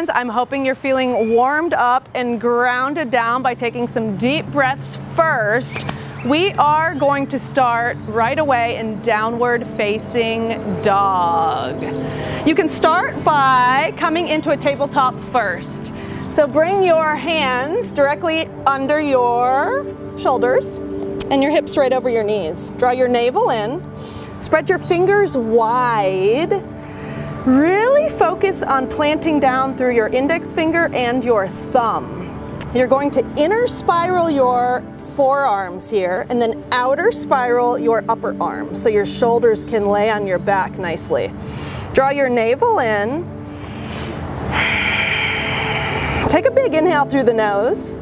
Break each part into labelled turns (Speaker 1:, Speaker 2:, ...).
Speaker 1: friends. I'm hoping you're feeling warmed up and grounded down by taking some deep breaths first. We are going to start right away in downward facing dog. You can start by coming into a tabletop first. So bring your hands directly under your shoulders and your hips right over your knees. Draw your navel in. Spread your fingers wide. Really focus on planting down through your index finger and your thumb. You're going to inner spiral your forearms here and then outer spiral your upper arm so your shoulders can lay on your back nicely. Draw your navel in. Take a big inhale through the nose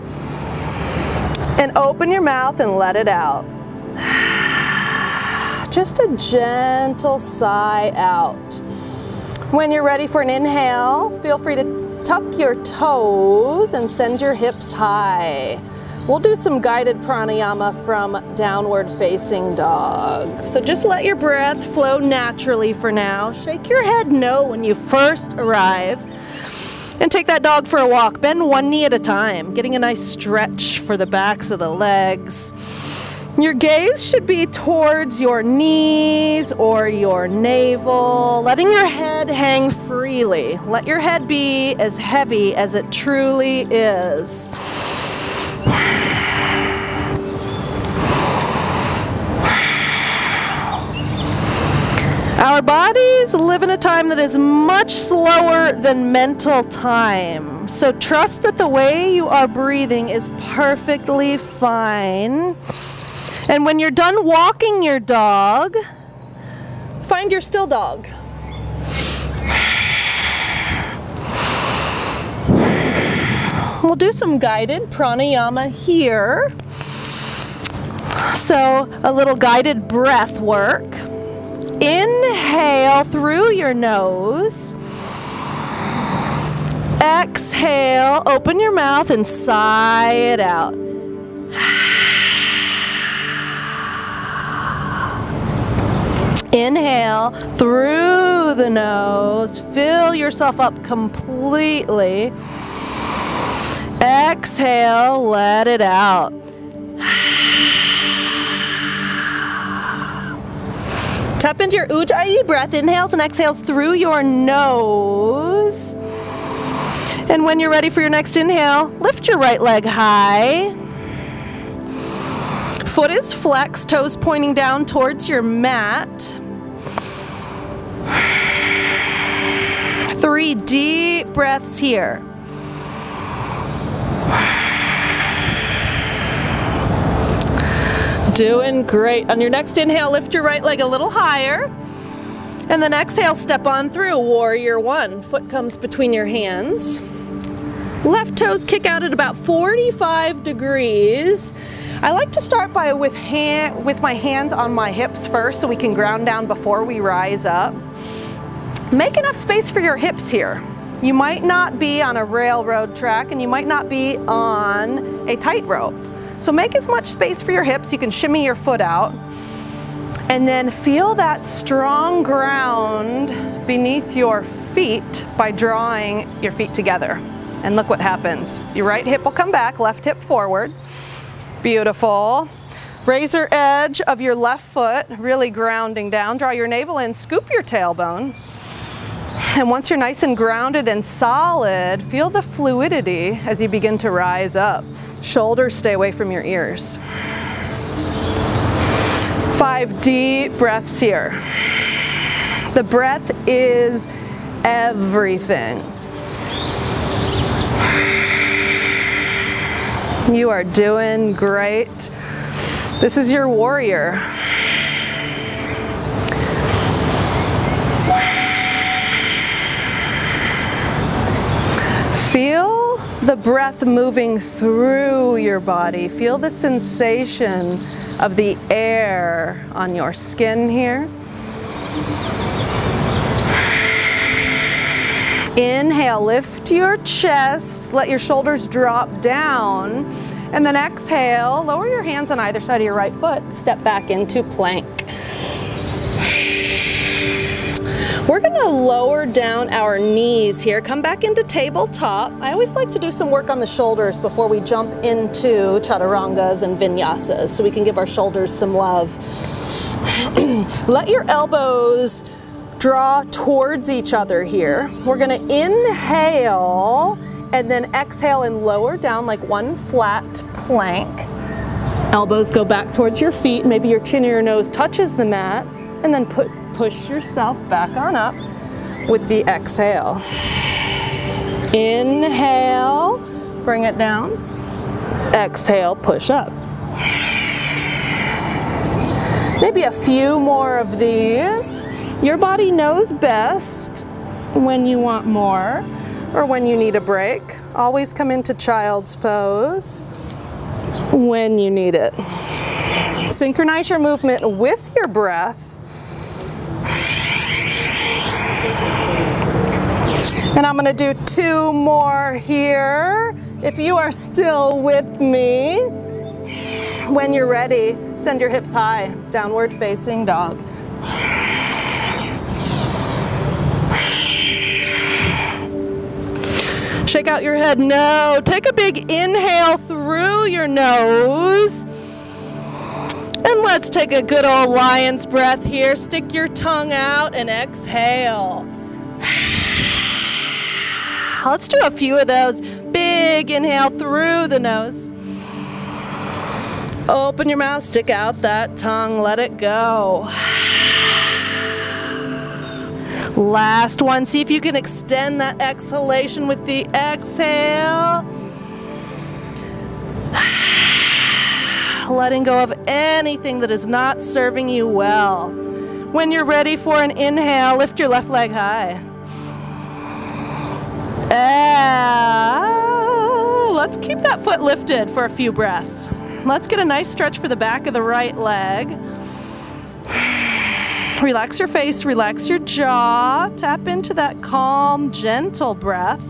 Speaker 1: and open your mouth and let it out. Just a gentle sigh out. When you're ready for an inhale, feel free to tuck your toes and send your hips high. We'll do some guided pranayama from downward facing dog. So just let your breath flow naturally for now. Shake your head no when you first arrive. And take that dog for a walk. Bend one knee at a time, getting a nice stretch for the backs of the legs. Your gaze should be towards your knees or your navel, letting your head hang freely. Let your head be as heavy as it truly is. Our bodies live in a time that is much slower than mental time. So trust that the way you are breathing is perfectly fine. And when you're done walking your dog, find your still dog. We'll do some guided pranayama here. So a little guided breath work. Inhale through your nose. Exhale, open your mouth and sigh it out. Inhale through the nose, fill yourself up completely. Exhale, let it out. Tap into your Ujjayi breath, inhales and exhales through your nose. And when you're ready for your next inhale, lift your right leg high. Foot is flexed, toes pointing down towards your mat. 3 deep breaths here. Doing great. On your next inhale, lift your right leg a little higher. And then exhale, step on through, warrior one. Foot comes between your hands. Left toes kick out at about 45 degrees. I like to start by with my hands on my hips first so we can ground down before we rise up. Make enough space for your hips here. You might not be on a railroad track and you might not be on a tightrope. So make as much space for your hips. You can shimmy your foot out. And then feel that strong ground beneath your feet by drawing your feet together. And look what happens. Your right hip will come back, left hip forward. Beautiful. Razor edge of your left foot, really grounding down. Draw your navel in, scoop your tailbone. And once you're nice and grounded and solid, feel the fluidity as you begin to rise up. Shoulders stay away from your ears. 5 deep breaths here. The breath is everything. You are doing great. This is your warrior. Feel the breath moving through your body. Feel the sensation of the air on your skin here. Inhale, lift your chest, let your shoulders drop down, and then exhale, lower your hands on either side of your right foot, step back into plank. We're gonna lower down our knees here, come back into tabletop. I always like to do some work on the shoulders before we jump into chaturangas and vinyasas, so we can give our shoulders some love. Let your elbows draw towards each other here. We're gonna inhale and then exhale and lower down like one flat plank. Elbows go back towards your feet. Maybe your chin or your nose touches the mat, and then push yourself back on up with the exhale. Inhale, bring it down. Exhale, push up. Maybe a few more of these. Your body knows best when you want more or when you need a break. Always come into child's pose when you need it. Synchronize your movement with your breath. And I'm gonna do 2 more here. If you are still with me, when you're ready, send your hips high, downward facing dog. Shake out your head, no. Take a big inhale through your nose. And let's take a good old lion's breath here. Stick your tongue out and exhale. Let's do a few of those. Big inhale through the nose. Open your mouth, stick out that tongue, let it go. Last one. See if you can extend that exhalation with the exhale. Letting go of anything that is not serving you well. When you're ready for an inhale, lift your left leg high. Let's keep that foot lifted for a few breaths. Let's get a nice stretch for the back of the right leg. Relax your face, relax your jaw. Tap into that calm, gentle breath.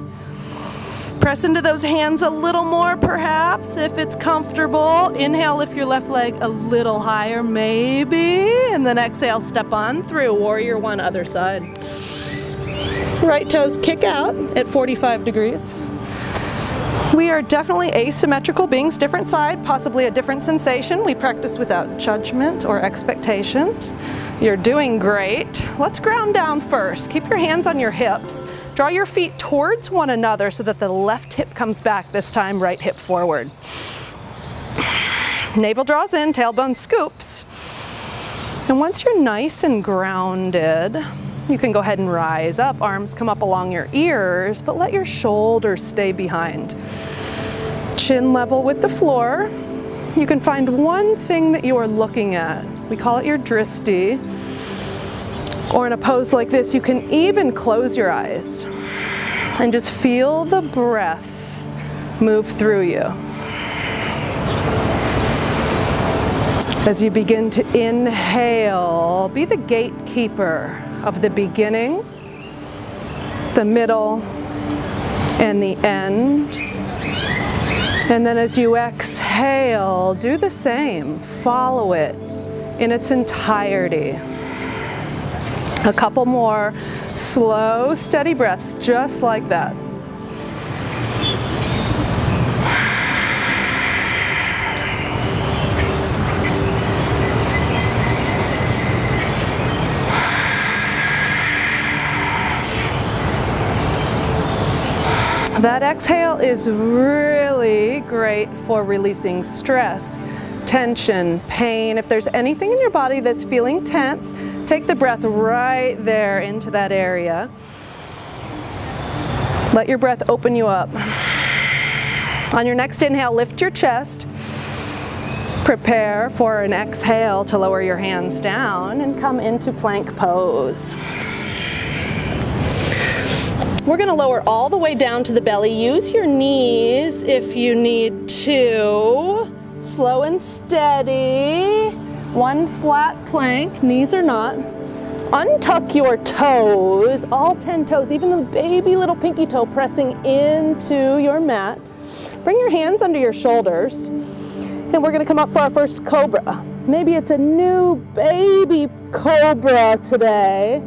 Speaker 1: Press into those hands a little more, perhaps, if it's comfortable. Inhale, lift your left leg a little higher, maybe. And then exhale, step on through. Warrior one, other side. Right toes kick out at 45 degrees. We are definitely asymmetrical beings, different side, possibly a different sensation. We practice without judgment or expectations. You're doing great. Let's ground down first. Keep your hands on your hips. Draw your feet towards one another so that the left hip comes back, this time right hip forward. Navel draws in, tailbone scoops. And once you're nice and grounded, you can go ahead and rise up. Arms come up along your ears, but let your shoulders stay behind. Chin level with the floor. You can find one thing that you are looking at. We call it your dristi. Or in a pose like this, you can even close your eyes and just feel the breath move through you. As you begin to inhale, be the gatekeeper of the beginning, the middle, and the end. And then as you exhale, do the same. Follow it in its entirety. A couple more slow, steady breaths, just like that. That exhale is really great for releasing stress, tension, pain. If there's anything in your body that's feeling tense, take the breath right there into that area. Let your breath open you up. On your next inhale, lift your chest. Prepare for an exhale to lower your hands down and come into plank pose. We're going to lower all the way down to the belly. Use your knees if you need to. Slow and steady. One flat plank, knees or not. Untuck your toes, all 10 toes, even the baby little pinky toe pressing into your mat. Bring your hands under your shoulders. And we're going to come up for our first Cobra. Maybe it's a new baby Cobra today.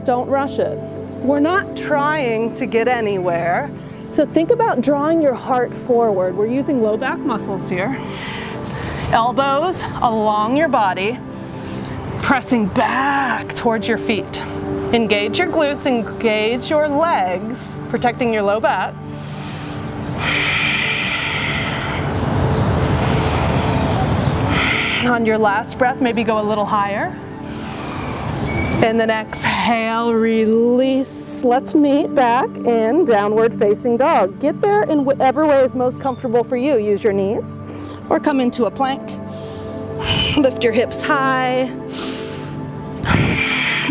Speaker 1: Don't rush it. We're not trying to get anywhere. So think about drawing your heart forward. We're using low back muscles here. Elbows along your body, pressing back towards your feet. Engage your glutes, engage your legs, protecting your low back. On your last breath, maybe go a little higher. And then exhale, release. Let's meet back in downward facing dog. Get there in whatever way is most comfortable for you. Use your knees or come into a plank. Lift your hips high.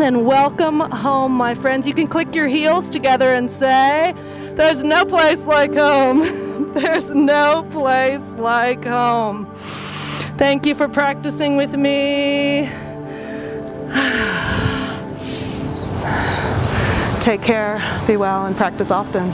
Speaker 1: And welcome home, my friends. You can click your heels together and say, there's no place like home. There's no place like home. Thank you for practicing with me. Take care, be well, and practice often.